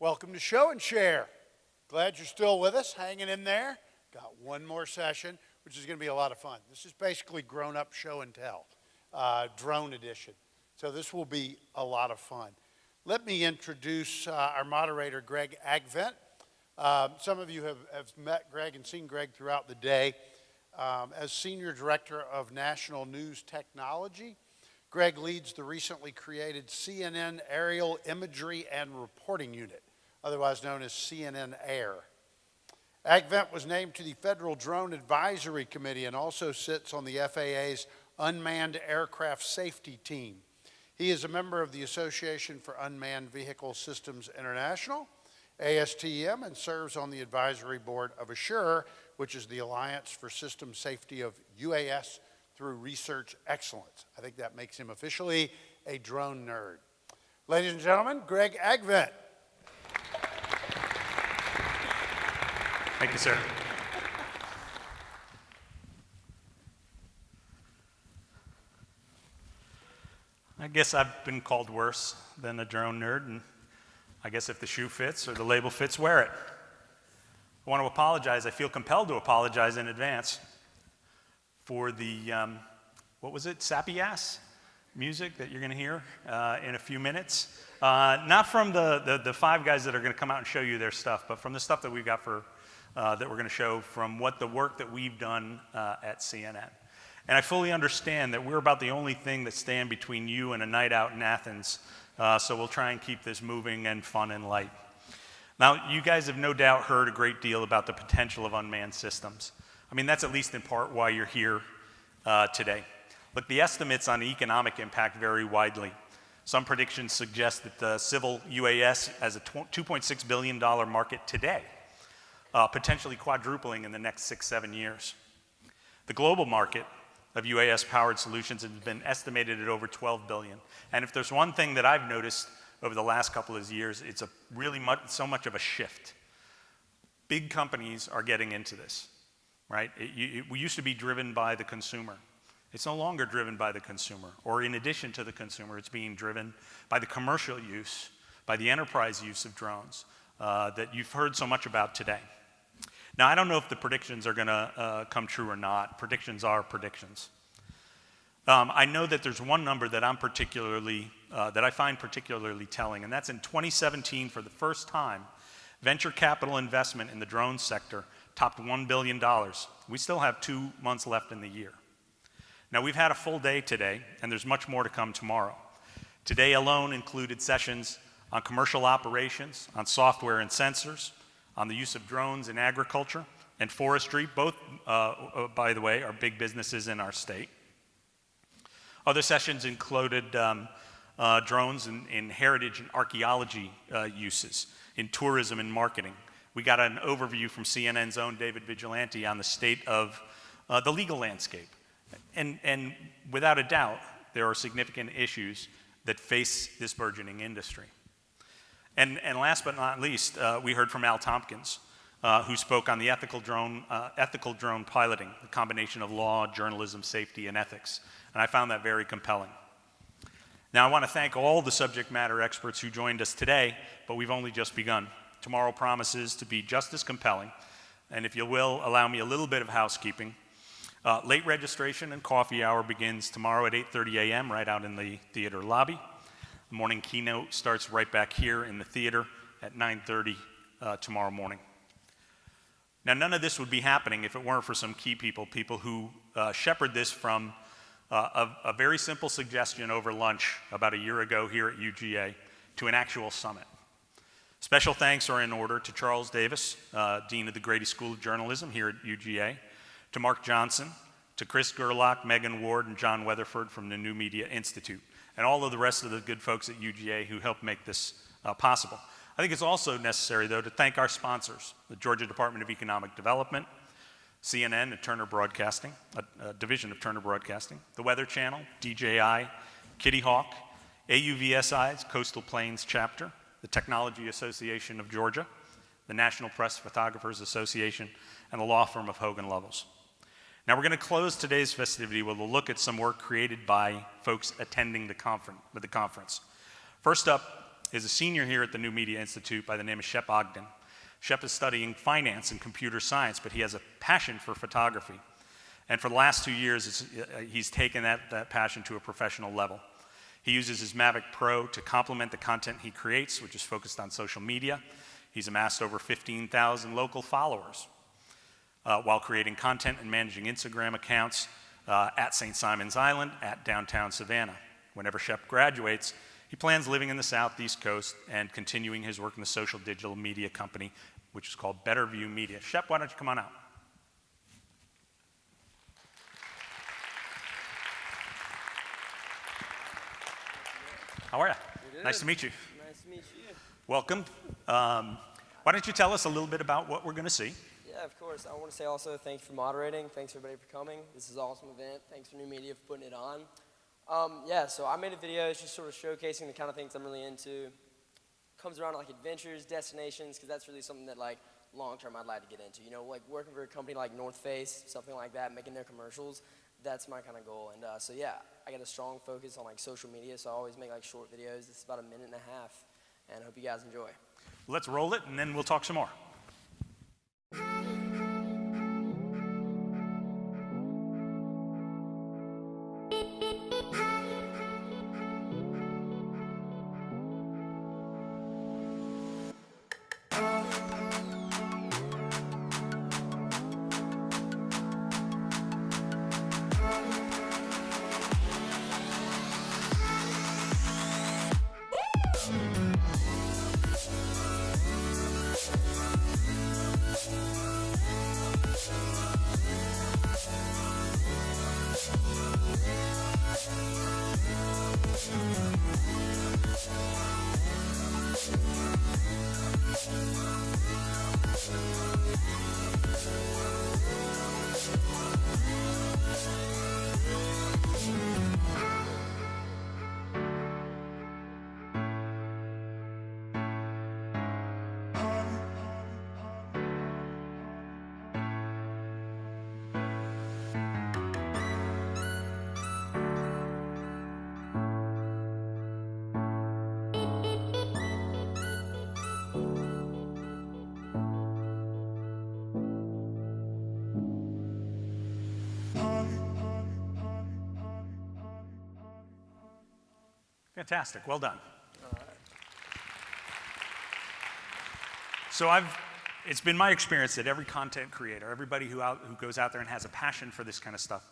Welcome to Show and Share. Glad you're still with us, hanging in there. Got one more session, which is going to be a lot of fun. This is basically grown-up show and tell, drone edition. So this will be a lot of fun. Let me introduce our moderator, Greg Agvent. Some of you have met Greg and seen Greg throughout the day. As Senior Director of National News Technology, Greg leads the recently created CNN Aerial Imagery and Reporting Unit, otherwise known as CNN Air. Agvent was named to the Federal Drone Advisory Committee and also sits on the FAA's Unmanned Aircraft Safety Team. He is a member of the Association for Unmanned Vehicle Systems International, ASTM, and serves on the advisory board of Assure, which is the Alliance for System Safety of UAS through Research Excellence. I think that makes him officially a drone nerd. Ladies and gentlemen, Greg Agvent. Thank you, sir. I guess I've been called worse than a drone nerd, and I guess if the shoe fits or the label fits, wear it. I want to apologize. I feel compelled to apologize in advance for the, what was it, sappy ass music that you're going to hear in a few minutes. Not from the five guys that are going to come out and show you their stuff, but from the stuff that we've got for that we're going to show from what the work that we've done at CNN. And I fully understand that we're about the only thing that stand between you and a night out in Athens, so we'll try and keep this moving and fun and light. Now, you guys have no doubt heard a great deal about the potential of unmanned systems. I mean, that's at least in part why you're here today. Look, the estimates on the economic impact vary widely. Some predictions suggest that the civil UAS has a $2.6 billion market today, potentially quadrupling in the next 6-7 years. The global market of UAS-powered solutions has been estimated at over $12 billion. And if there's one thing that I've noticed over the last couple of years, it's so much of a shift. Big companies are getting into this, right? We used to be driven by the consumer. It's no longer driven by the consumer, or in addition to the consumer, it's being driven by the commercial use, by the enterprise use of drones that you've heard so much about today. Now, I don't know if the predictions are gonna come true or not. Predictions are predictions. I know that there's one number that that I find particularly telling, and that's in 2017, for the first time, venture capital investment in the drone sector topped $1 billion. We still have 2 months left in the year. Now, we've had a full day today, and there's much more to come tomorrow. Today alone included sessions on commercial operations, on software and sensors, on the use of drones in agriculture and forestry. Both, by the way, are big businesses in our state. Other sessions included drones in heritage and archaeology uses, in tourism and marketing. We got an overview from CNN's own David Vigilante on the state of the legal landscape. And without a doubt, there are significant issues that face this burgeoning industry. And last but not least, we heard from Al Tompkins, who spoke on the ethical drone piloting, the combination of law, journalism, safety, and ethics. And I found that very compelling. Now, I want to thank all the subject matter experts who joined us today, but we've only just begun. Tomorrow promises to be just as compelling. And if you will, allow me a little bit of housekeeping. Late registration and coffee hour begins tomorrow at 8:30 a.m. right out in the theater lobby. The morning keynote starts right back here in the theater at 9:30 tomorrow morning. Now, none of this would be happening if it weren't for some key people who shepherd this from a very simple suggestion over lunch about a year ago here at UGA to an actual summit. Special thanks are in order to Charles Davis, Dean of the Grady School of Journalism here at UGA, to Mark Johnson, to Chris Gerlach, Megan Ward, and John Weatherford from the New Media Institute, and all of the rest of the good folks at UGA who helped make this possible. I think it's also necessary, though, to thank our sponsors, the Georgia Department of Economic Development, CNN and Turner Broadcasting, a division of Turner Broadcasting, the Weather Channel, DJI, Kitty Hawk, AUVSI's Coastal Plains Chapter, the Technology Association of Georgia, the National Press Photographers Association, and the law firm of Hogan Lovells. Now, we're going to close today's festivity with a look at some work created by folks attending the conference. First up, is a senior here at the New Media Institute by the name of Shep Ogden. Shep is studying finance and computer science, but he has a passion for photography. And for the last 2 years, he's taken that passion to a professional level. He uses his Mavic Pro to complement the content he creates, which is focused on social media. He's amassed over 15,000 local followers while creating content and managing Instagram accounts at St. Simon's Island, at downtown Savannah. Whenever Shep graduates, he plans living in the Southeast Coast and continuing his work in the social digital media company, which is called Better View Media. Shep, why don't you come on out? How are you? Nice to meet you. Nice to meet you. Welcome. Why don't you tell us a little bit about what we're going to see? Yeah, of course. I want to say also thanks for moderating. Thanks everybody for coming. This is an awesome event. Thanks for New Media for putting it on. Yeah, so I made a video. It's just sort of showcasing the kind of things I'm really into. Comes around like adventures, destinations, because that's really something that like long term I'd like to get into. You know, like working for a company like North Face, something like that, making their commercials. That's my kind of goal. And so yeah, I got a strong focus on like social media, so I always make like short videos. This is about 1.5 minutes, and I hope you guys enjoy. Let's roll it, and then we'll talk some more. Fantastic, well done. So it's been my experience that every content creator, everybody who goes out there and has a passion for this kind of stuff,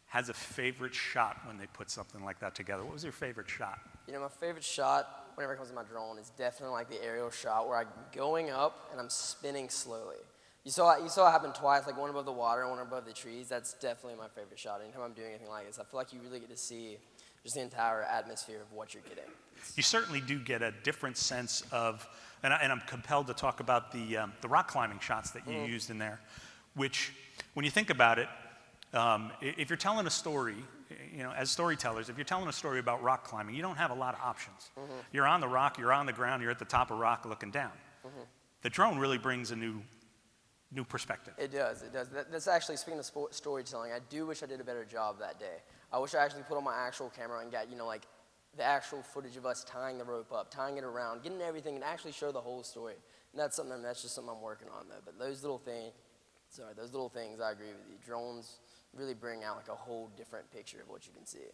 has a favorite shot when they put something like that together. What was your favorite shot? You know, my favorite shot, whenever it comes to my drone, is definitely like the aerial shot where I'm going up and I'm spinning slowly. You saw it happen twice, like one above the water and one above the trees. That's definitely my favorite shot. Anytime I'm doing anything like this, I feel like you really get to see just the entire atmosphere of what you're getting. You certainly do get a different sense of, and I'm compelled to talk about the rock climbing shots that you used in there, which, when you think about it, if you're telling a story, you know, as storytellers, if you're telling a story about rock climbing, you don't have a lot of options. You're on the rock, you're on the ground, you're at the top of rock looking down. The drone really brings a new perspective. It does. That's actually, speaking of storytelling, I do wish I did a better job that day. I wish I actually put on my actual camera and got, you know, like the actual footage of us tying the rope up, tying it around, getting everything, and actually show the whole story. And that's just something I'm working on though. But those little things, I agree with you. Drones really bring out like a whole different picture of what you can see.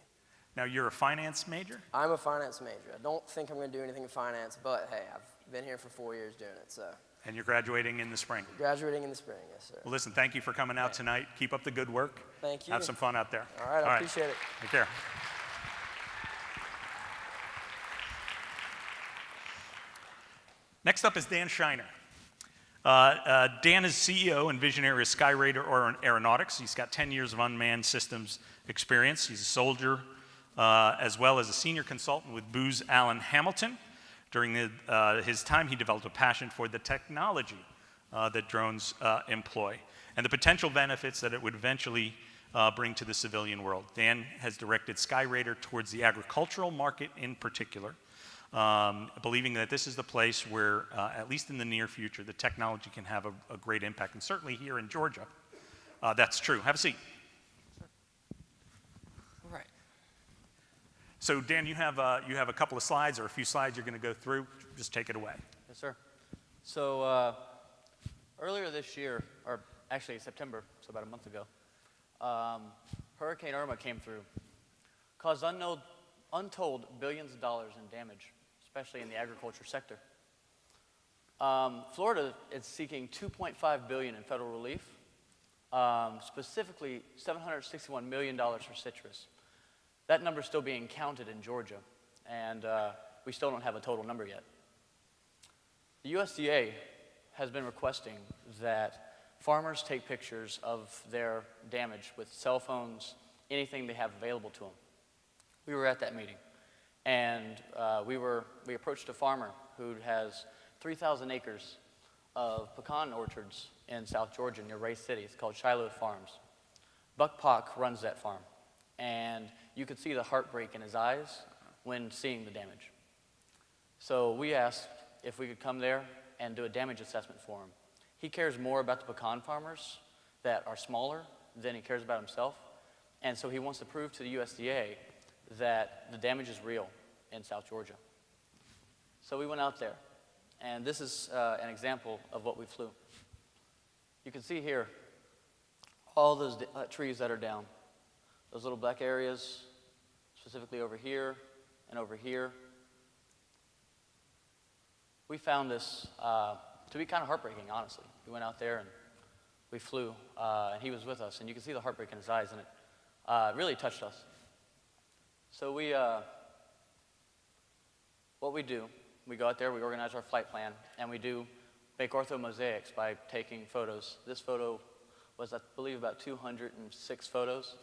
Now, you're a finance major? I'm a finance major. I don't think I'm going to do anything in finance, but hey, I've been here for 4 years doing it, so. And you're graduating in the spring? Graduating in the spring, yes, sir. Well, listen, thank you for coming out tonight. Keep up the good work. Thank you. Have some fun out there. All right, I appreciate it. Take care. Next up is Dan Scheiner. Dan is CEO and visionary of Skyraider Aeronautics. He's got 10 years of unmanned systems experience. He's a soldier, as well as a senior consultant with Booz Allen Hamilton. During his time, he developed a passion for the technology that drones employ and the potential benefits that it would eventually bring to the civilian world. Dan has directed Skyraider towards the agricultural market in particular, believing that this is the place where, at least in the near future, the technology can have a great impact. And certainly here in Georgia, that's true. Have a seat. All right. So Dan, you have a couple of slides or a few slides you're going to go through. Just take it away. Yes, sir. So earlier this year, or actually September, so about a month ago, Hurricane Irma came through, caused untold billions of dollars in damage, especially in the agriculture sector. Florida is seeking $2.5 billion in federal relief, specifically $761 million for citrus. That number is still being counted in Georgia, and we still don't have a total number yet. The USDA has been requesting that farmers take pictures of their damage with cell phones, anything they have available to them. We were at that meeting, and we approached a farmer who has 3,000 acres of pecan orchards in South Georgia near Ray City. It's called Shiloh Farms. Buck Pock runs that farm, and you could see the heartbreak in his eyes when seeing the damage. So we asked if we could come there and do a damage assessment for him. He cares more about the pecan farmers that are smaller than he cares about himself, and so he wants to prove to the USDA that the damage is real in South Georgia. So we went out there, and this is an example of what we flew. You can see here all those trees that are down. Those little black areas, specifically over here and over here. We found this to be kind of heartbreaking, honestly. We went out there and we flew, and he was with us, and you can see the heartbreak in his eyes, and it really touched us. So what we do, we go out there, we organize our flight plan, and we do make orthomosaics by taking photos. This photo was, I believe, about 206 photos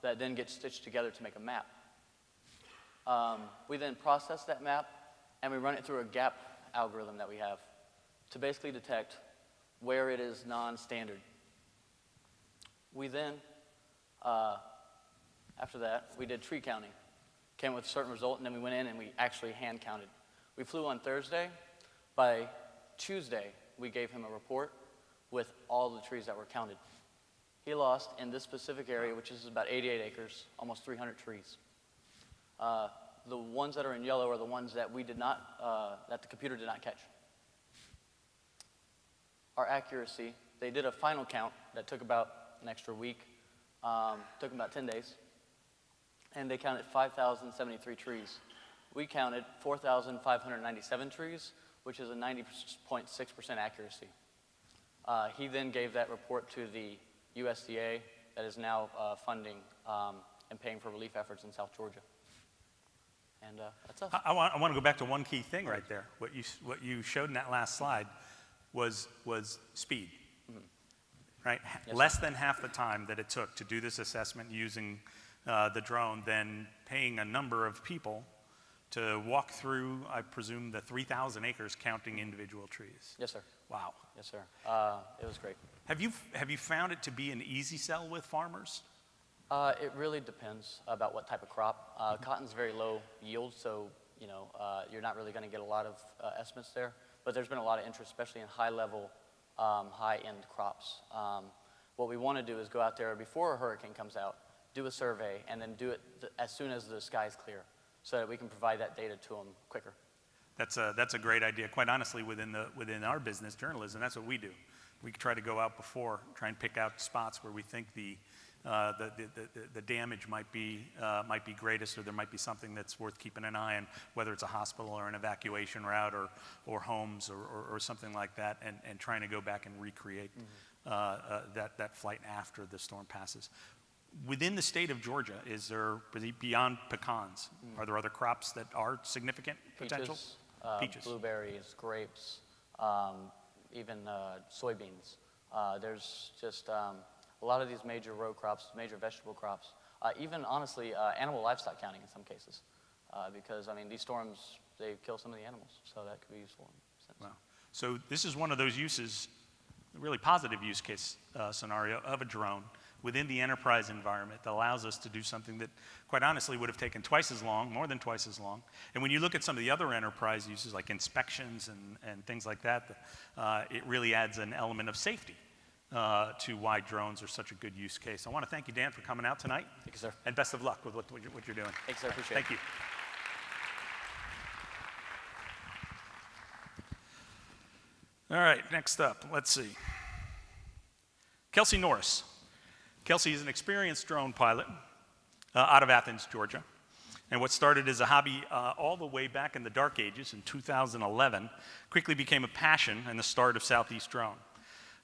that then get stitched together to make a map. We then process that map, and we run it through a gap algorithm that we have to basically detect where it is non-standard. We then, after that, we did tree counting. Came with a certain result, and then we went in and we actually hand counted. We flew on Thursday. By Tuesday, we gave him a report with all the trees that were counted. He lost, in this specific area, which is about 88 acres, almost 300 trees. The ones that are in yellow are the ones that we did not, that the computer did not catch. Our accuracy, they did a final count that took about an extra week, took about 10 days, and they counted 5,073 trees. We counted 4,597 trees, which is a 90.6% accuracy. He then gave that report to the USDA that is now funding and paying for relief efforts in South Georgia. And that's us. I want to go back to one key thing right there. What you showed in that last slide was speed, right? Yes, Less than half the time that it took to do this assessment using the drone than paying a number of people to walk through, I presume, the 3,000 acres counting individual trees. Yes, sir. Wow. Yes, sir. It was great. Have you found it to be an easy sell with farmers? It really depends about what type of crop. Cotton's very low yield, so you're not really going to get a lot of estimates there. But there's been a lot of interest, especially in high-level, high-end crops. What we want to do is go out there before a hurricane comes out, do a survey, and then do it as soon as the sky's clear, so that we can provide that data to them quicker. That's a great idea. Quite honestly, within our business, journalism, that's what we do. We try to go out before, try and pick out spots where we think the damage might be greatest, or there might be something that's worth keeping an eye on, whether it's a hospital or an evacuation route or homes or something like that, and trying to go back and recreate that flight after the storm passes. Within the state of Georgia, is there, beyond pecans, are there other crops that are significant potential? Peaches, blueberries, grapes, even soybeans. There's just a lot of these major row crops, major vegetable crops, even honestly animal livestock counting in some cases, because I mean these storms, they kill some of the animals, so that could be useful in a sense. Wow. So this is one of those uses, a really positive use case scenario of a drone within the enterprise environment that allows us to do something that, quite honestly, would have taken twice as long, more than twice as long. And when you look at some of the other enterprise uses, like inspections and things like that, it really adds an element of safety to why drones are such a good use case. I want to thank you, Dan, for coming out tonight. Thank you, sir. And best of luck with what you're doing. Thanks, sir. Appreciate it. Thank you. All right, next up, let's see. Kelsey Norris. Kelsey is an experienced drone pilot out of Athens, Georgia. And what started as a hobby all the way back in the dark ages in 2011 quickly became a passion and the start of Southeast Drone.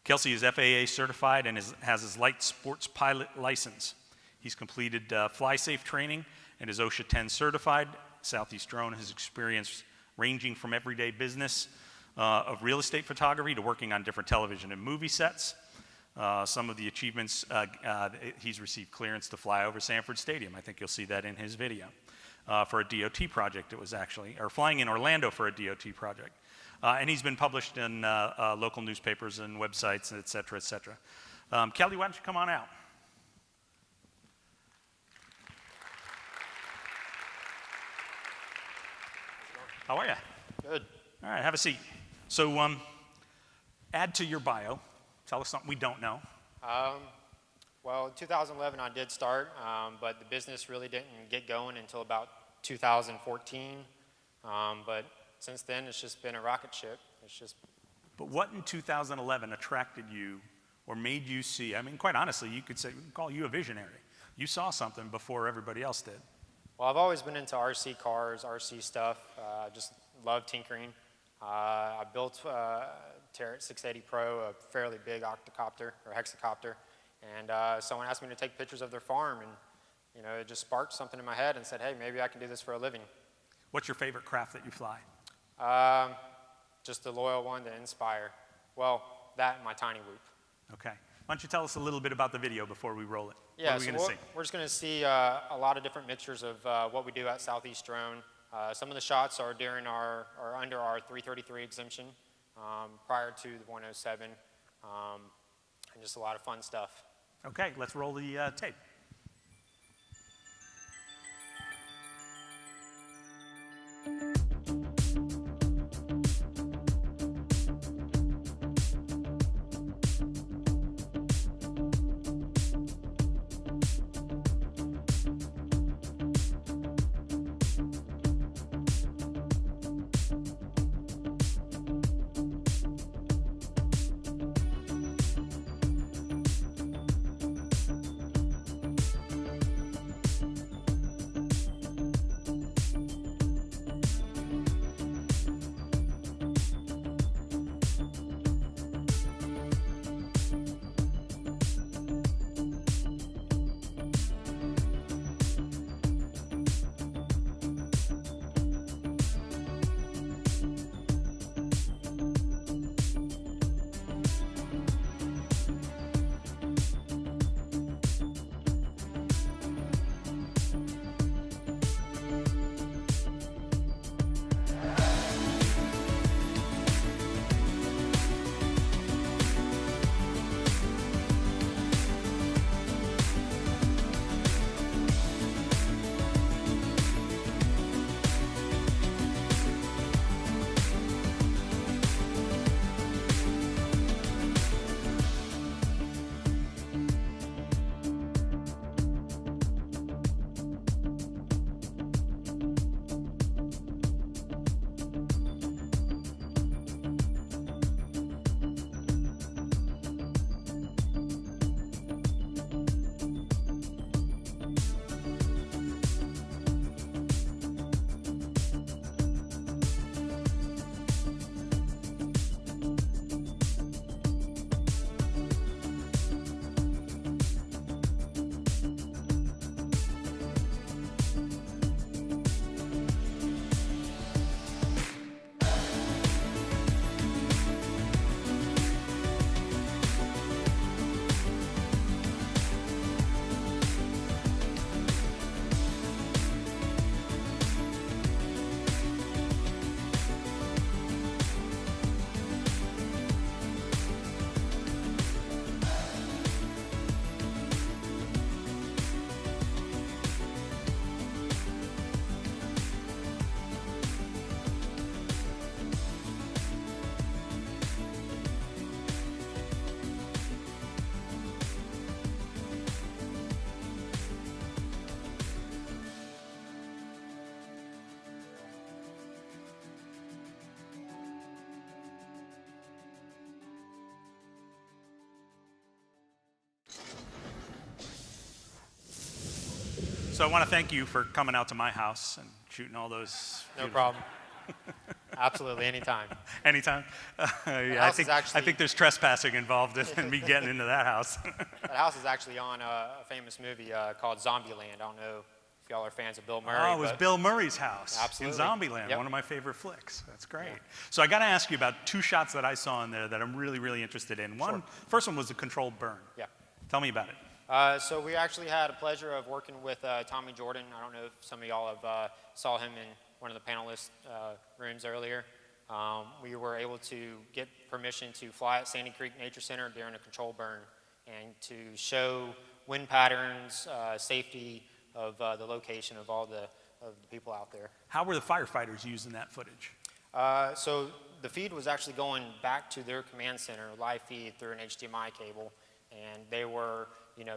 Kelsey is FAA certified and has his light sports pilot license. He's completed fly-safe training and is OSHA 10 certified. Southeast Drone has experience ranging from everyday business of real estate photography to working on different television and movie sets. Some of the achievements, he's received clearance to fly over Sanford Stadium. I think you'll see that in his video. For a DOT project, it was actually, or flying in Orlando for a DOT project. And he's been published in local newspapers and websites, et cetera, et cetera. Kelly, why don't you come on out? How are you? Good. All right, have a seat. So add to your bio. Tell us something we don't know. Well, in 2011 I did start, but the business really didn't get going until about 2014. But since then, it's just been a rocket ship. It's just. But what in 2011 attracted you or made you see? I mean, quite honestly, you could say, we can call you a visionary. You saw something before everybody else did. Well, I've always been into RC cars, RC stuff. I just love tinkering. I built Tarrant 680 Pro, a fairly big octocopter or hexacopter, and someone asked me to take pictures of their farm, and it just sparked something in my head and said, hey, maybe I can do this for a living. What's your favorite craft that you fly? Just the loyal one, the Inspire. Well, that and my tiny whoop. Okay. Why don't you tell us a little bit about the video before we roll it? Yeah, what are we going to see? We're just going to see a lot of different mixtures of what we do at Southeast Drone. Some of the shots are under our 333 exemption prior to the 107, and just a lot of fun stuff. Okay, let's roll the tape. So I want to thank you for coming out to my house and shooting all those. No problem. Absolutely, anytime. Anytime. Yeah, house is I think there's trespassing involved in me getting into that house. That house is actually on a famous movie called Zombieland. I don't know if y'all are fans of Bill Murray. Oh, it was but Bill Murray's house Absolutely. in Zombieland, Yep. one of my favorite flicks. That's great. So I got to ask you about two shots that I saw in there that I'm really, really interested in. First one was a controlled burn. Yeah. Tell me about it. So we actually had a pleasure of working with Tommy Jordan. I don't know if some of y'all have saw him in one of the panelist rooms earlier. We were able to get permission to fly at Sandy Creek Nature Center during a controlled burn and to show wind patterns, safety of the location of all the people out there. How were the firefighters using that footage? So the feed was actually going back to their command center, live feed through an HDMI cable, and they were,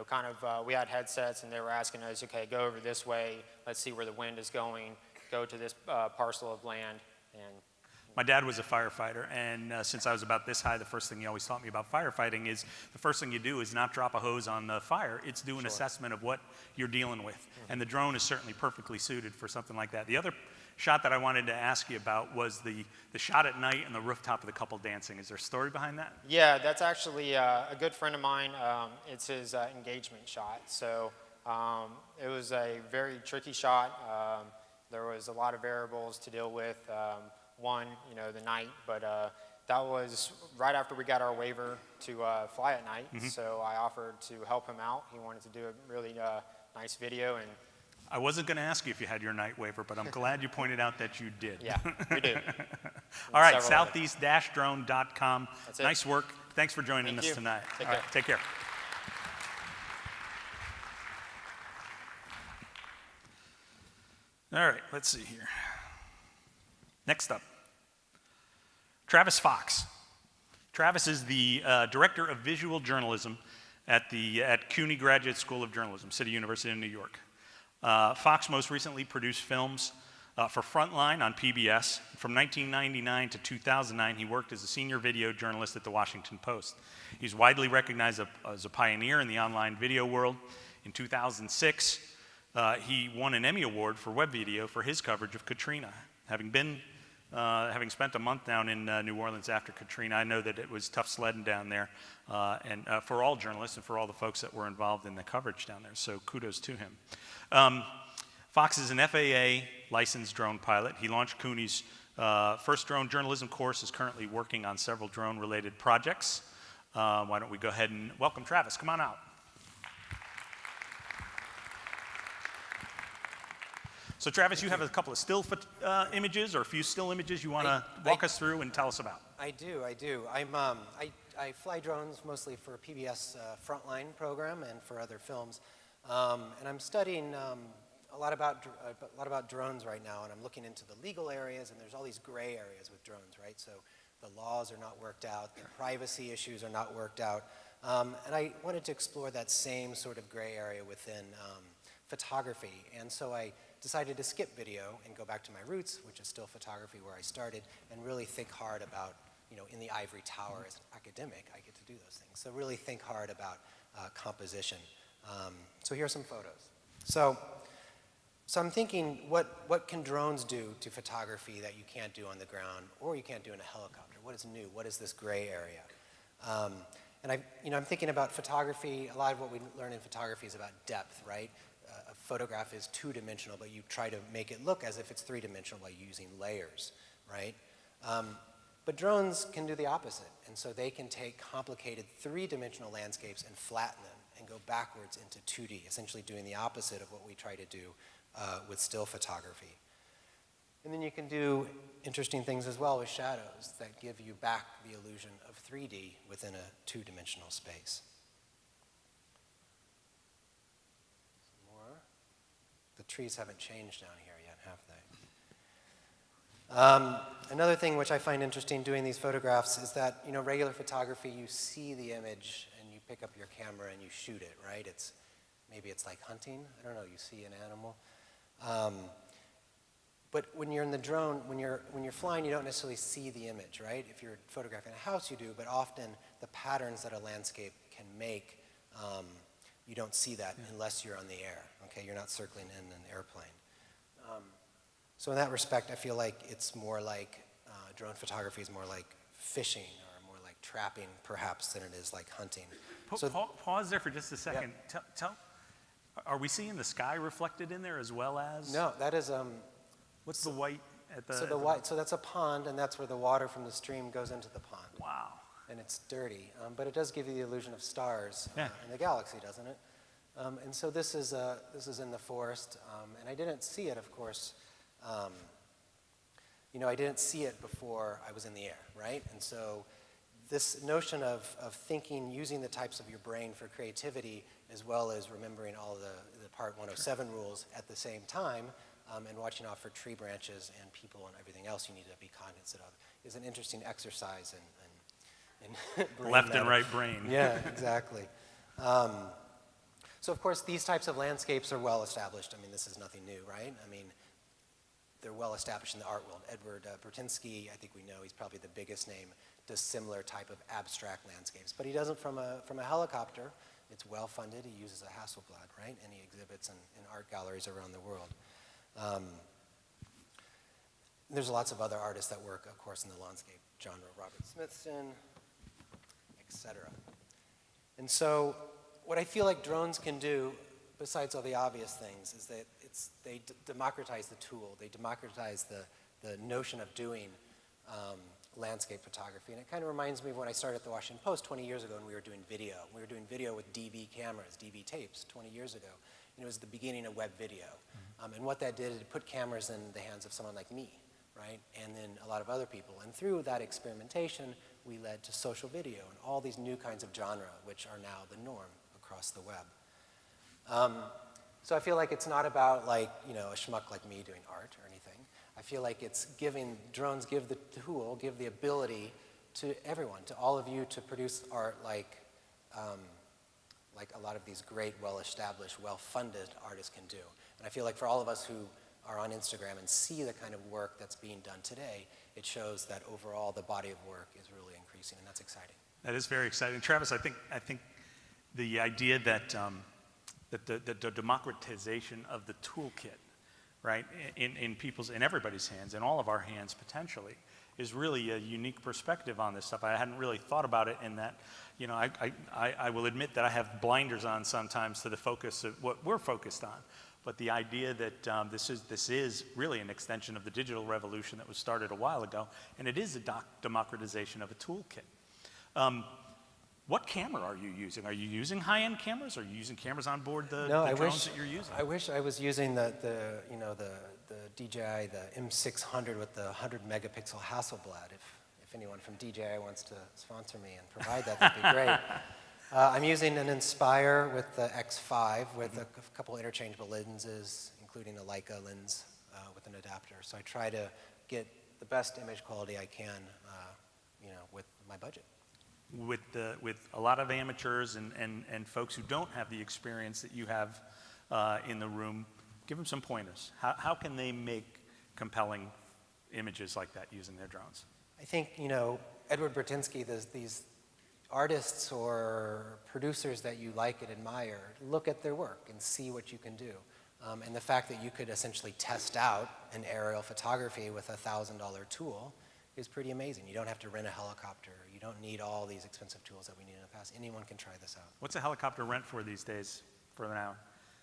kind of, we had headsets and they were asking us, okay, go over this way, let's see where the wind is going, go to this parcel of land, and My dad was a firefighter, and since I was about this high, the first thing he always taught me about firefighting is the first thing you do is not drop a hose on the fire. It's do an assessment of what you're dealing with. And the drone is certainly perfectly suited for something like that. The other shot that I wanted to ask you about was the shot at night and the rooftop of the couple dancing. Is there a story behind that? Yeah, that's actually a good friend of mine. It's his engagement shot. So it was a very tricky shot. There was a lot of variables to deal with. One, the night, but that was right after we got our waiver to fly at night. So I offered to help him out. He wanted to do a really nice video, and I wasn't going to ask you if you had your night waiver, but I'm glad you pointed out that you did. yeah, we do. All right, Several of them. southeast-drone.com. That's it. Nice work. Thanks for joining Thank us you. tonight. Take All right, care. take care. All right, let's see here. Next up, Travis Fox. Travis is the Director of Visual Journalism at CUNY Graduate School of Journalism, City University in New York. Fox most recently produced films for Frontline on PBS. From 1999 to 2009, he worked as a senior video journalist at the Washington Post. He's widely recognized as a pioneer in the online video world. In 2006, he won an Emmy Award for web video for his coverage of Katrina. Having spent a month down in New Orleans after Katrina, I know that it was tough sledding down there, and for all journalists and for all the folks that were involved in the coverage down there, so kudos to him. Fox is an FAA licensed drone pilot. He launched CUNY's first drone journalism course, is currently working on several drone-related projects. Why don't we go ahead and welcome Travis. Come on out. So Travis, you have a couple of still images or a few still images you want to walk us through and tell us about. I do. I fly drones mostly for a PBS Frontline program and for other films. And I'm studying a lot about drones right now, and I'm looking into the legal areas, and there's all these gray areas with drones, right? So the laws are not worked out, the privacy issues are not worked out. And I wanted to explore that same sort of gray area within photography. And so I decided to skip video and go back to my roots, which is still photography where I started, and really think hard about, in the ivory tower as an academic, I get to do those things. So really think hard about composition. So here are some photos. So I'm thinking, what can drones do to photography that you can't do on the ground, or you can't do in a helicopter? What is new? What is this gray area? And I'm thinking about photography. A lot of what we learn in photography is about depth, right? A photograph is two-dimensional, but you try to make it look as if it's three-dimensional by using layers, right? But drones can do the opposite, and so they can take complicated three-dimensional landscapes and flatten them and go backwards into 2D, essentially doing the opposite of what we try to do with still photography. And then you can do interesting things as well with shadows that give you back the illusion of 3D within a two-dimensional space. The trees haven't changed down here yet, have they? Another thing which I find interesting doing these photographs is that, regular photography, you see the image and you pick up your camera and you shoot it, right? Maybe it's like hunting. I don't know, you see an animal. But when you're in the drone, when you're flying, you don't necessarily see the image, right? If you're photographing a house, you do, but often the patterns that a landscape can make You don't see that unless you're on the air, okay? You're not circling in an airplane. So in that respect, I feel like it's more like, drone photography is more like fishing or more like trapping perhaps than it is like hunting. So Pause there for just a second. Are we seeing the sky reflected in there as well as? no, that is, What's the white at the? so that's a pond, and that's where the water from the stream goes into the pond. Wow. And it's dirty, but it does give you the illusion of stars Yeah. in the galaxy, doesn't it? And so this is in the forest, and I didn't see it, of course. I didn't see it before I was in the air, right? And so this notion of thinking, using the types of your brain for creativity, as well as remembering all the Part 107 rules at the same time, and watching out for tree branches and people and everything else you need to be cognizant of, is an interesting exercise in brain Left matter. and right brain. Yeah, exactly. So of course, these types of landscapes are well established. I mean, this is nothing new, right? I mean, they're well established in the art world. Edward Bertinsky, I think we know, he's probably the biggest name, does similar type of abstract landscapes. But he does it from a helicopter. It's well funded. He uses a Hasselblad, right? And he exhibits in art galleries around the world. There's lots of other artists that work, of course, in the landscape genre, Robert Smithson, etc. And so what I feel like drones can do, besides all the obvious things, is that they democratize the tool. They democratize the notion of doing landscape photography. And it kind of reminds me of when I started at the Washington Post 20 years ago and we were doing video. We were doing video with DV cameras, DV tapes 20 years ago. And it was the beginning of web video. And what that did is it put cameras in the hands of someone like me, right? And then a lot of other people. And through that experimentation, we led to social video and all these new kinds of genre, which are now the norm across the web. So I feel like it's not about like, a schmuck like me doing art or anything. I feel like it's drones give the tool, give the ability to everyone, to all of you to produce art like a lot of these great, well-established, well-funded artists can do. And I feel like for all of us who are on Instagram and see the kind of work that's being done today, it shows that overall the body of work is really increasing, and that's exciting. That is very exciting. Travis, I think the idea that the democratization of the toolkit, right, in everybody's hands, in all of our hands potentially, is really a unique perspective on this stuff. I hadn't really thought about it in that, I will admit that I have blinders on sometimes to the focus of what we're focused on. But the idea that this is really an extension of the digital revolution that was started a while ago, and it is a democratization of a toolkit. What camera are you using? Are you using high-end cameras? Are you using cameras on board the drones that you're using? I wish I was using the DJI, the M600 with the 100 megapixel Hasselblad. If anyone from DJI wants to sponsor me and provide that, that'd be great. I'm using an Inspire with the X5 with a couple interchangeable lenses, including a Leica lens with an adapter. So I try to get the best image quality I can, with my budget. With a lot of amateurs and folks who don't have the experience that you have in the room, give them some pointers. How can they make compelling images like that using their drones? I think, Edward Bertinsky, these artists or producers that you like and admire, look at their work and see what you can do. And the fact that you could essentially test out an aerial photography with a $1,000 tool is pretty amazing. You don't have to rent a helicopter. You don't need all these expensive tools that we need in the past. Anyone can try this out. What's a helicopter rent for these days for an hour?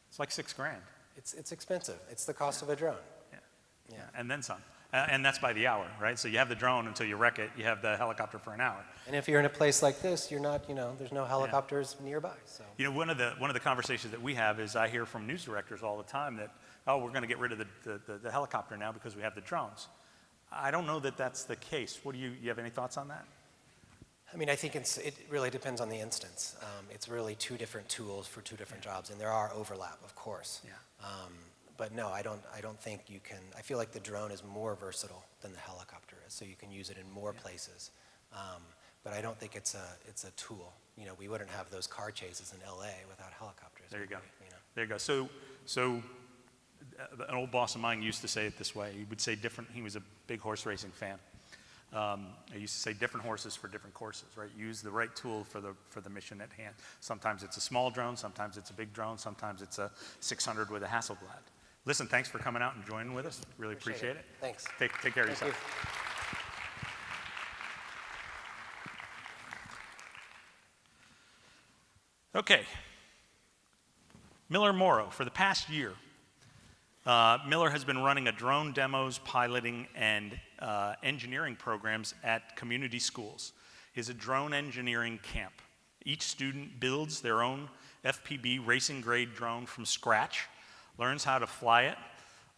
It's like $6,000. It's expensive. It's the cost of a drone. Yeah, and then some. And that's by the hour, right? So you have the drone until you wreck it. You have the helicopter for an hour. And if you're in a place like this, you're not, there's no helicopters nearby. So one of the conversations that we have is I hear from news directors all the time that, we're going to get rid of the helicopter now because we have the drones. I don't know that that's the case. What do you have any thoughts on that? I mean, I think it really depends on the instance. It's really two different tools for two different jobs, and there are overlap, of course. Yeah. But no, I don't think you can. I feel like the drone is more versatile than the helicopter is, so you can use it in more places. But I don't think it's a tool. We wouldn't have those car chases in LA without helicopters. There you go. There you go. So an old boss of mine used to say it this way. He would say he was a big horse racing fan. I used to say different horses for different courses, right? Use the right tool for the mission at hand. Sometimes it's a small drone, sometimes it's a big drone, sometimes it's a 600 with a Hasselblad. Listen, thanks for coming out and joining with us. Really appreciate it. Thanks. Take care of Thank yourself. Okay. Miller Morrow, for the past year, Miller has been running a drone demos, piloting, and engineering programs at community schools. It's a drone engineering camp. Each student builds their own FPV racing grade drone from scratch, learns how to fly it.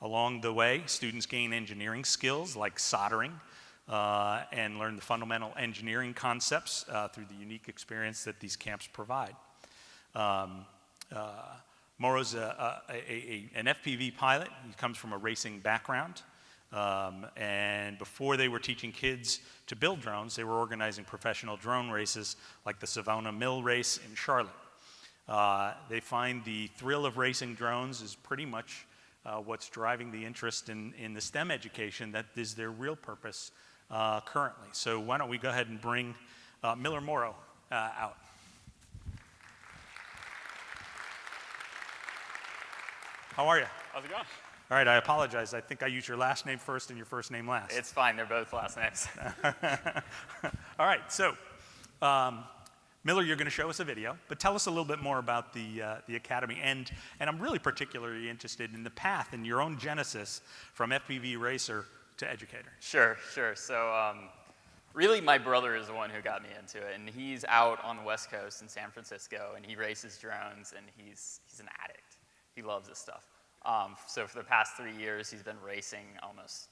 Along the way, students gain engineering skills like soldering and learn the fundamental engineering concepts through the unique experience that these camps provide. Morrow's an FPV pilot. He comes from a racing background. And before they were teaching kids to build drones, they were organizing professional drone races like the Savona Mill race in Charlotte. They find the thrill of racing drones is pretty much what's driving the interest in the STEM education that is their real purpose currently. So why don't we go ahead and bring Miller Morrow out. How are you? How's it going? All right, I apologize. I think I used your last name first and your first name last. It's fine. They're both last names. All right, so Miller, you're going to show us a video, but tell us a little bit more about the Academy. And I'm really particularly interested in the path and your own genesis from FPV racer to educator. Sure. So really, my brother is the one who got me into it, and he's out on the West Coast in San Francisco, and he races drones, and he's an addict. He loves this stuff. So for the past 3 years, he's been racing almost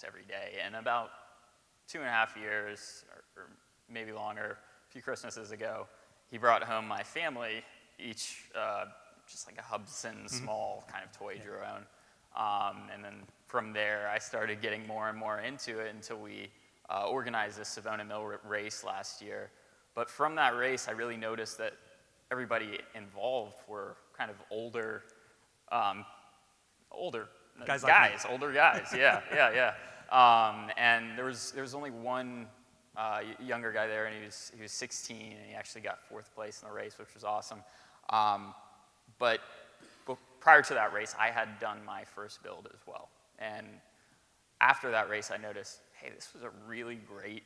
every day. And about 2.5 years, or maybe longer, a few Christmases ago, he brought home my family, each just like a Hubsan small kind of toy drone. And then from there, I started getting more and more into it until we organized this Savona Mill race last year. But from that race, I really noticed that everybody involved were kind of older guys, older guys, yeah. And there was only one younger guy there, and he was 16, and he actually got 4th place in the race, which was awesome. But prior to that race, I had done my first build as well. And after that race, I noticed, hey, this was a really great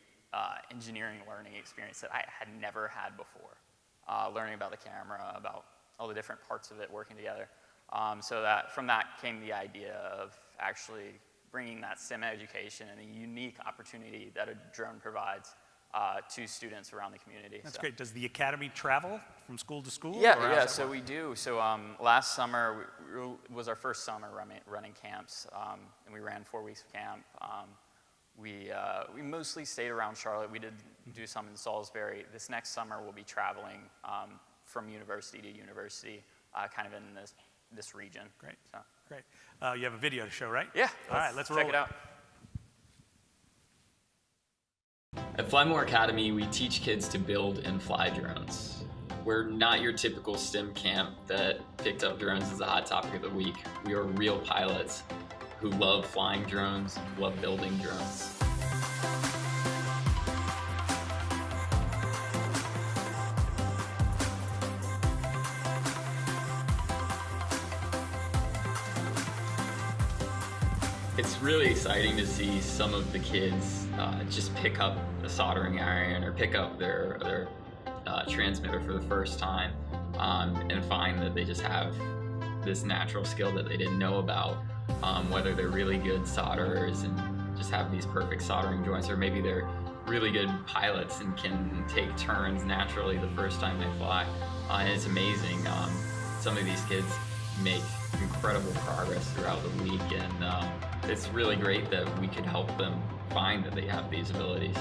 engineering learning experience that I had never had before. Learning about the camera, about all the different parts of it working together. So that from that came the idea of actually bringing that STEM education and the unique opportunity that a drone provides to students around the community. That's great. Does the Academy travel from school to school? Yeah, so we do. So last summer was our first summer running camps, and we ran 4 weeks of camp. We mostly stayed around Charlotte. We did do some in Salisbury. This next summer we'll be traveling from university to university, kind of in this region. Great, so. great. You have a video to show, right? Yeah. All right, let's roll check it out. At Fly More Academy, we teach kids to build and fly drones. We're not your typical STEM camp that picked up drones as a hot topic of the week. We are real pilots who love flying drones, love building drones. It's really exciting to see some of the kids just pick up a soldering iron or pick up their transmitter for the first time and find that they just have this natural skill that they didn't know about, whether they're really good solderers and just have these perfect soldering joints, or maybe they're really good pilots and can take turns naturally the first time they fly. And it's amazing. Some of these kids make incredible progress throughout the week, and it's really great that we could help them find that they have these abilities.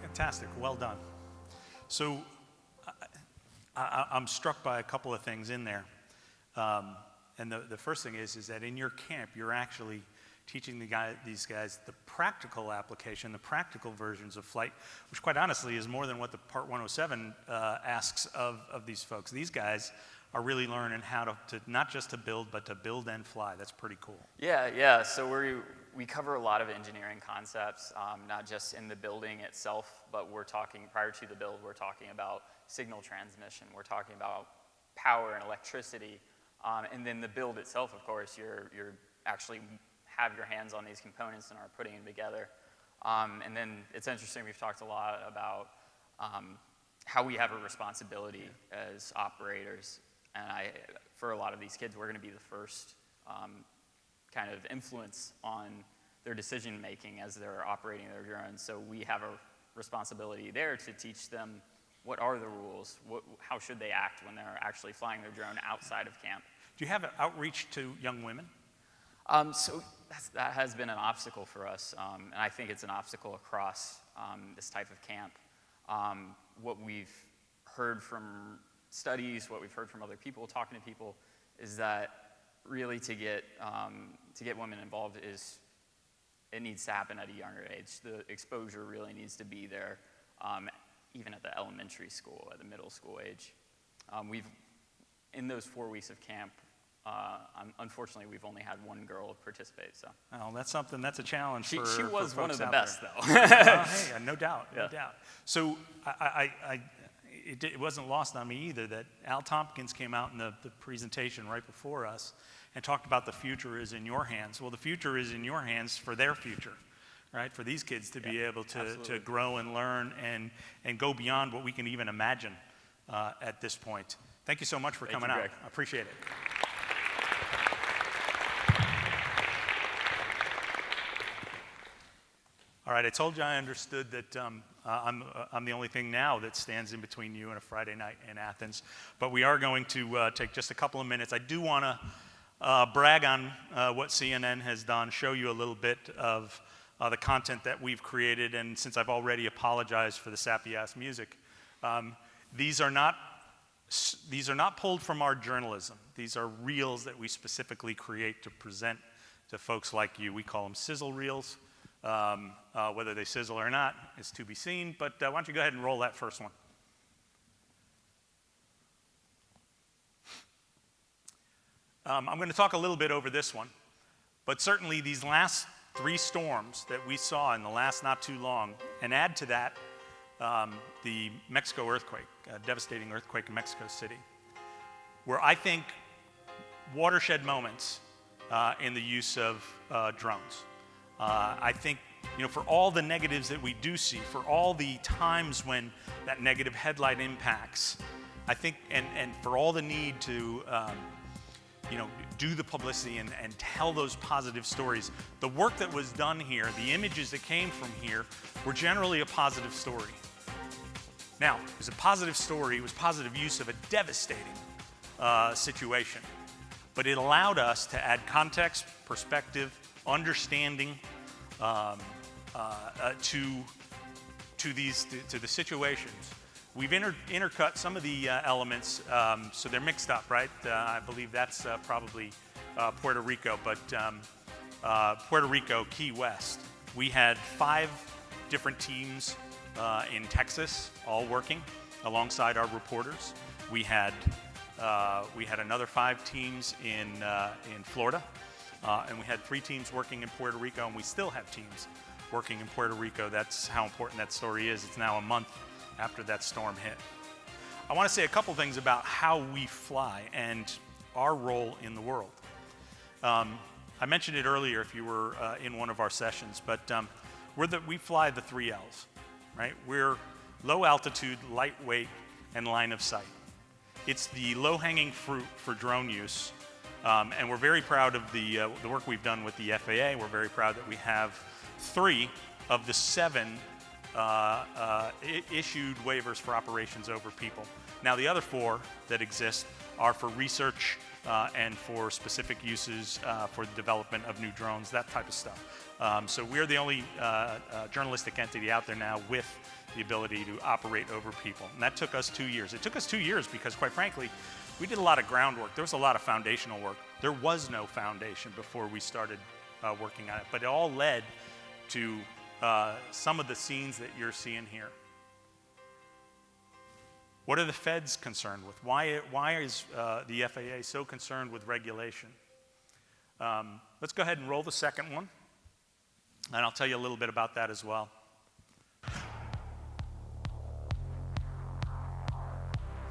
Fantastic, well done. So I'm struck by a couple of things in there. And the first thing is that in your camp, you're actually teaching these guys the practical application, the practical versions of flight, which quite honestly is more than what the Part 107 asks of these folks. These guys are really learning how to not just to build, but to build and fly. That's pretty cool. Yeah. So we cover a lot of engineering concepts, not just in the building itself, but we're talking, prior to the build, we're talking about signal transmission. We're talking about power and electricity. And then the build itself, of course, you're actually have your hands on these components and are putting them together. And then it's interesting, we've talked a lot about how we have a responsibility as operators. And for a lot of these kids, we're going to be the first kind of influence on their decision making as they're operating their drones. So we have a responsibility there to teach them what are the rules, how should they act when they're actually flying their drone outside of camp. Do you have an outreach to young women? So that has been an obstacle for us, and I think it's an obstacle across this type of camp. What we've heard from studies, what we've heard from other people, talking to people, is that really to get women involved it needs to happen at a younger age. The exposure really needs to be there, even at the elementary school, at the middle school age. In those 4 weeks of camp, unfortunately, we've only had one girl participate. So. Oh, that's a challenge. She for was one folks of the out best, there. though. Hey, no doubt. So it wasn't lost on me either that Al Tompkins came out in the presentation right before us and talked about the future is in your hands. Well, the future is in your hands for their future, right? For these kids to be able to grow and learn and go beyond what we can even imagine at this point. Thank you so much for coming out. Greg. I appreciate it. All right, I told you I understood that I'm the only thing now that stands in between you and a Friday night in Athens. But we are going to take just a couple of minutes. I do want to brag on what CNN has done, show you a little bit of the content that we've created. And since I've already apologized for the sappy-ass music, these are not pulled from our journalism. These are reels that we specifically create to present to folks like you. We call them sizzle reels. Whether they sizzle or not is to be seen, but why don't you go ahead and roll that first one. I'm going to talk a little bit over this one, but certainly these last 3 storms that we saw in the last not too long, and add to that the Mexico earthquake, a devastating earthquake in Mexico City, were, I think, watershed moments in the use of drones. I think, for all the negatives that we do see, for all the times when that negative headlight impacts, I think, and for all the need to, do the publicity and tell those positive stories, the work that was done here, the images that came from here, were generally a positive story. Now, it was a positive story, it was positive use of a devastating situation, but it allowed us to add context, perspective, understanding to the situations. We've intercut some of the elements, so they're mixed up, right? I believe that's probably Puerto Rico, but Puerto Rico, Key West. We had 5 different teams in Texas, all working alongside our reporters. We had another 5 teams in Florida. And we had 3 teams working in Puerto Rico, and we still have teams working in Puerto Rico. That's how important that story is. It's now a month after that storm hit. I want to say a couple things about how we fly and our role in the world. I mentioned it earlier if you were in one of our sessions, but we fly the 3 Ls, right? We're low altitude, lightweight, and line of sight. It's the low-hanging fruit for drone use. And we're very proud of the work we've done with the FAA. We're very proud that we have 3 of the 7 issued waivers for operations over people. Now, the other 4 that exist are for research and for specific uses for the development of new drones, that type of stuff. So we're the only journalistic entity out there now with the ability to operate over people. And that took us 2 years. It took us 2 years because, quite frankly, we did a lot of groundwork. There was a lot of foundational work. There was no foundation before we started working on it, but it all led to some of the scenes that you're seeing here. What are the feds concerned with? Why is the FAA so concerned with regulation? Let's go ahead and roll the second one, and I'll tell you a little bit about that as well.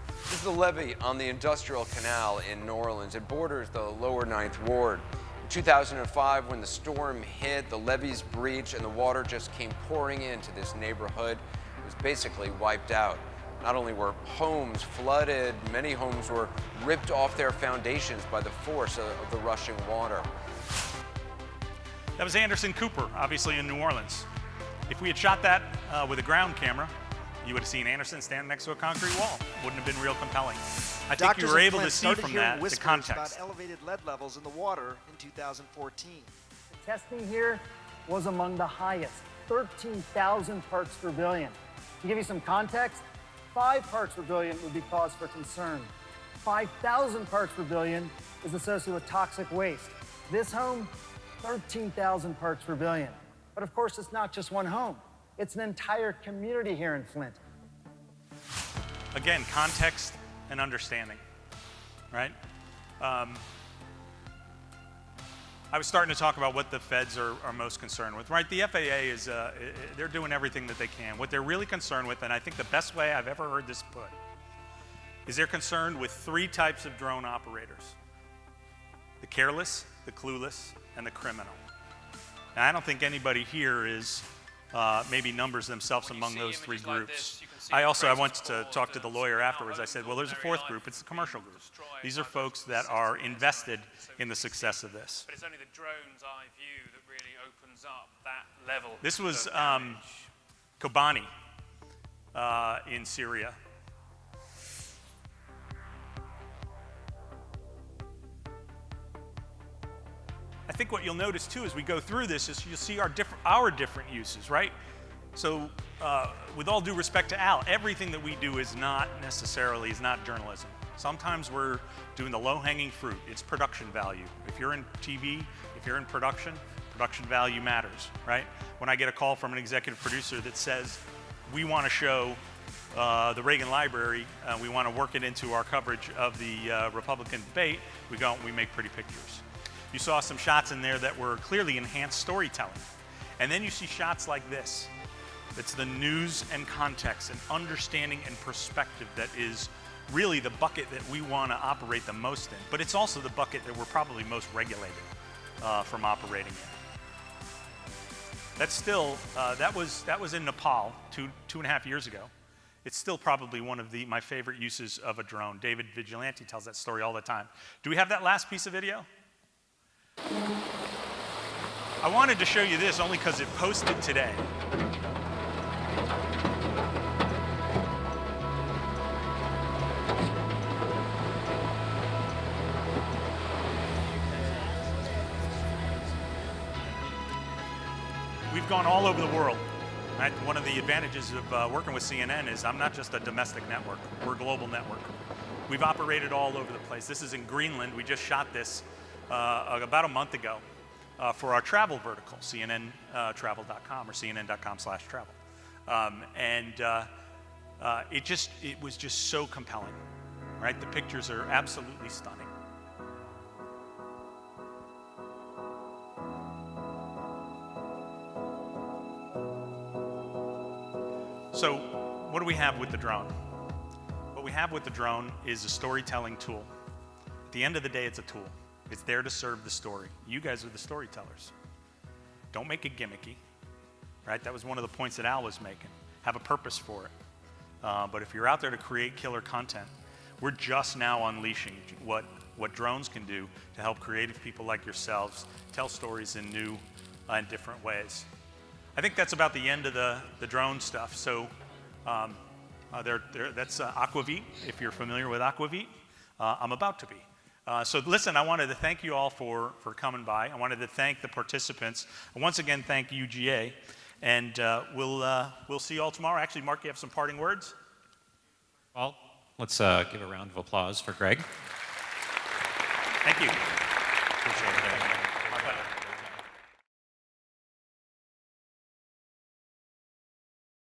This is the levee on the Industrial Canal in New Orleans. It borders the lower Ninth Ward. In 2005, when the storm hit, the levees breached and the water just came pouring into this neighborhood. It was basically wiped out. Not only were homes flooded, many homes were ripped off their foundations by the force of the rushing water. That was Anderson Cooper, obviously in New Orleans. If we had shot that with a ground camera, you would have seen Anderson standing next to a concrete wall. Wouldn't have been real compelling. I think you were able to see from that the context. About elevated lead levels in the water in 2014. The testing here was among the highest, 13,000 parts per billion. To give you some context, 5 parts per billion would be cause for concern. 5,000 parts per billion is associated with toxic waste. This home, 13,000 parts per billion. But of course, it's not just one home. It's an entire community here in Flint. Again, context and understanding, right? I was starting to talk about what the feds are most concerned with, right? The FAA is, they're doing everything that they can. What they're really concerned with, and I think the best way I've ever heard this put, is they're concerned with 3 types of drone operators: the careless, the clueless, and the criminal. Now, I don't think anybody here is maybe numbers themselves among those 3 groups. I wanted to talk to the lawyer afterwards. I said, well, there's a 4th group. It's the commercial group. These are folks that are invested in the success of this. But it's only the drone's eye view that really opens up that level. This was Kobani in Syria. I think what you'll notice too as we go through this is you'll see our different uses, right? So with all due respect to Al, everything that we do is not journalism. Sometimes we're doing the low-hanging fruit. It's production value. If you're in TV, if you're in production value matters, right? When I get a call from an executive producer that says, we want to show the Reagan Library, we want to work it into our coverage of the Republican debate, we go and we make pretty pictures. You saw some shots in there that were clearly enhanced storytelling. And then you see shots like this. It's the news and context and understanding and perspective that is really the bucket that we want to operate the most in. But it's also the bucket that we're probably most regulated from operating in. That's still, that was in Nepal 2.5 years ago. It's still probably one of my favorite uses of a drone. David Vigilante tells that story all the time. Do we have that last piece of video? I wanted to show you this only because it posted today. We've gone all over the world. Right? One of the advantages of working with CNN is I'm not just a domestic network, we're a global network. We've operated all over the place. This is in Greenland. We just shot this about a month ago for our travel vertical, cnntravel.com or cnn.com/travel. It was just so compelling, right? The pictures are absolutely stunning. So what do we have with the drone? What we have with the drone is a storytelling tool. At the end of the day, it's a tool. It's there to serve the story. You guys are the storytellers. Don't make it gimmicky, right? That was one of the points that Al was making. Have a purpose for it. But if you're out there to create killer content, we're just now unleashing what drones can do to help creative people like yourselves tell stories in new and different ways. I think that's about the end of the drone stuff. So that's Agvent, if you're familiar with Agvent. I'm about to be. So listen, I wanted to thank you all for coming by. I wanted to thank the participants. And once again, thank UGA. And we'll see you all tomorrow. Actually, Mark, you have some parting words? Well, let's give a round of applause for Greg. Thank you. Appreciate it.